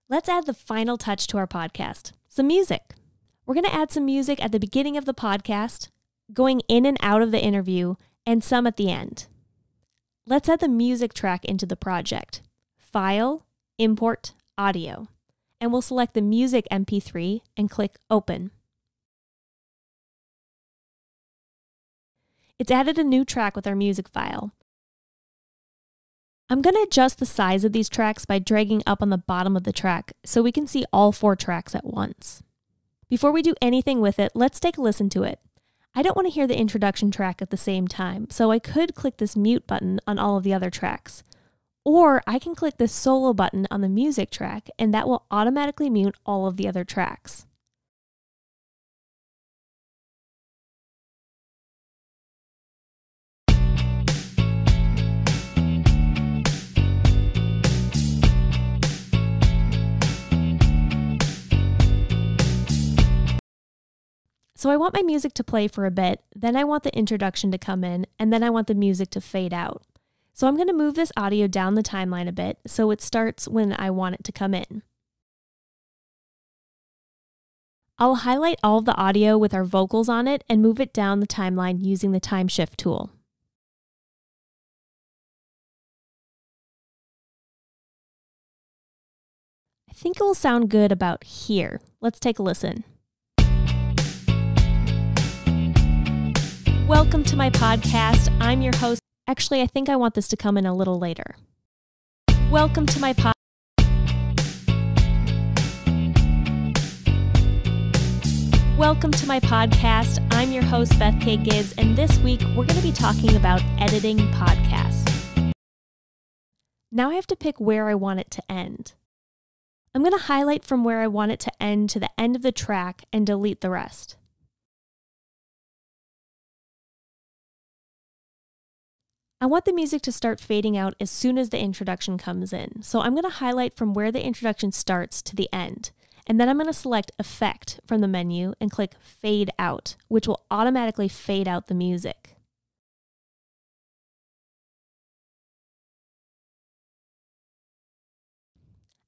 Let's add the final touch to our podcast, some music. We're going to add some music at the beginning of the podcast, going in and out of the interview, and some at the end. Let's add the music track into the project. File, Import, Audio. And we'll select the music MP3 and click Open. It's added a new track with our music file. I'm going to adjust the size of these tracks by dragging up on the bottom of the track so we can see all 4 tracks at once. Before we do anything with it, let's take a listen to it. I don't want to hear the introduction track at the same time, so I could click this mute button on all of the other tracks. Or I can click this solo button on the music track, and that will automatically mute all of the other tracks. So I want my music to play for a bit, then I want the introduction to come in, and then I want the music to fade out. So I'm going to move this audio down the timeline a bit so it starts when I want it to come in. I'll highlight all of the audio with our vocals on it and move it down the timeline using the time shift tool. I think it will sound good about here. Let's take a listen. Welcome to my podcast. I'm your host. Actually, I think I want this to come in a little later. Welcome to my Welcome to my podcast. I'm your host, Beth K. Gibbs, and this week we're going to be talking about editing podcasts. Now I have to pick where I want it to end. I'm going to highlight from where I want it to end to the end of the track and delete the rest. I want the music to start fading out as soon as the introduction comes in, so I'm going to highlight from where the introduction starts to the end, and then I'm going to select Effect from the menu and click Fade Out, which will automatically fade out the music.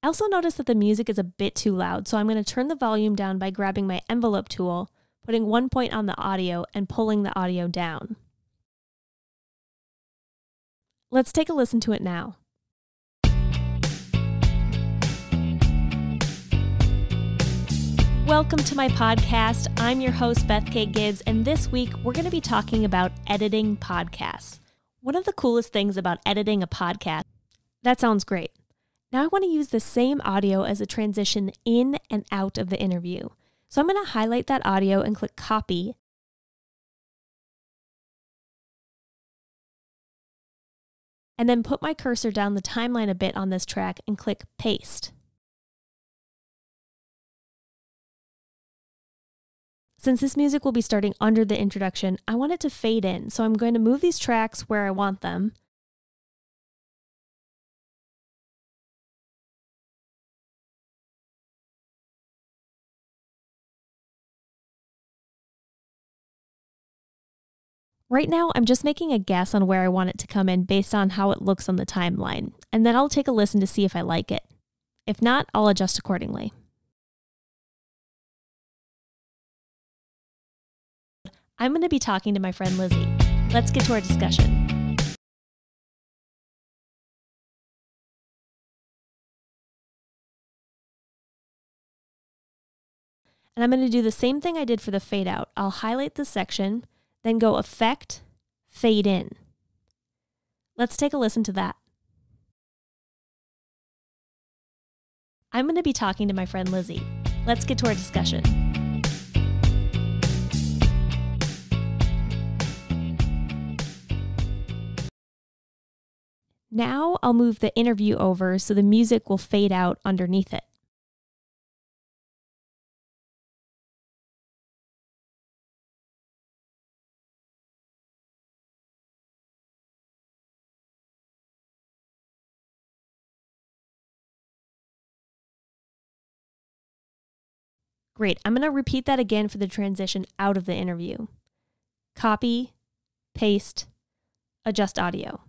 I also notice that the music is a bit too loud, so I'm going to turn the volume down by grabbing my envelope tool, putting 1 point on the audio, and pulling the audio down. Let's take a listen to it now. Welcome to my podcast. I'm your host, Beth K. Gibbs, and this week we're going to be talking about editing podcasts. One of the coolest things about editing a podcast, that sounds great. Now I want to use the same audio as a transition in and out of the interview. So I'm going to highlight that audio and click Copy. And then put my cursor down the timeline a bit on this track and click Paste. Since this music will be starting under the introduction, I want it to fade in, so I'm going to move these tracks where I want them. Right now, I'm just making a guess on where I want it to come in based on how it looks on the timeline, and then I'll take a listen to see if I like it. If not, I'll adjust accordingly. I'm going to be talking to my friend Lizzie. Let's get to our discussion. And I'm going to do the same thing I did for the fade out. I'll highlight this section, then go Effect, Fade In. Let's take a listen to that. I'm going to be talking to my friend Lizzie. Let's get to our discussion. Now I'll move the interview over so the music will fade out underneath it. Great, I'm going to repeat that again for the transition out of the interview. Copy, paste, adjust audio.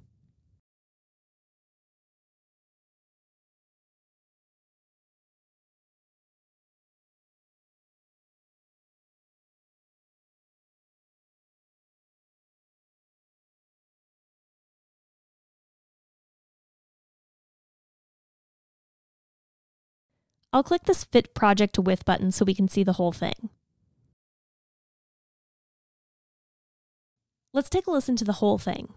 I'll click this Fit Project to With button so we can see the whole thing. Let's take a listen to the whole thing.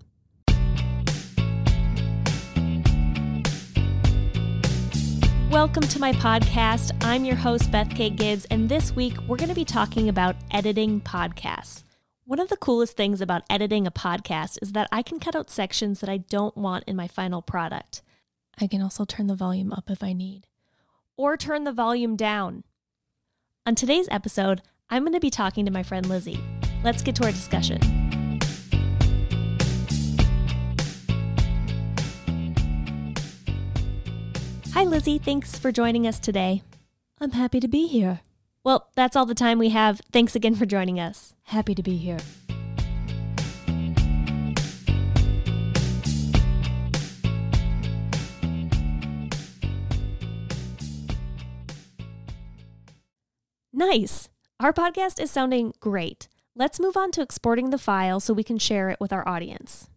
Welcome to my podcast. I'm your host, Beth K. Gibbs, and this week we're going to be talking about editing podcasts. One of the coolest things about editing a podcast is that I can cut out sections that I don't want in my final product. I can also turn the volume up if I need, or turn the volume down. On today's episode, I'm going to be talking to my friend Lizzie. Let's get to our discussion. Hi, Lizzie. Thanks for joining us today. I'm happy to be here. Well, that's all the time we have. Thanks again for joining us. Happy to be here. Nice. Our podcast is sounding great. Let's move on to exporting the file so we can share it with our audience.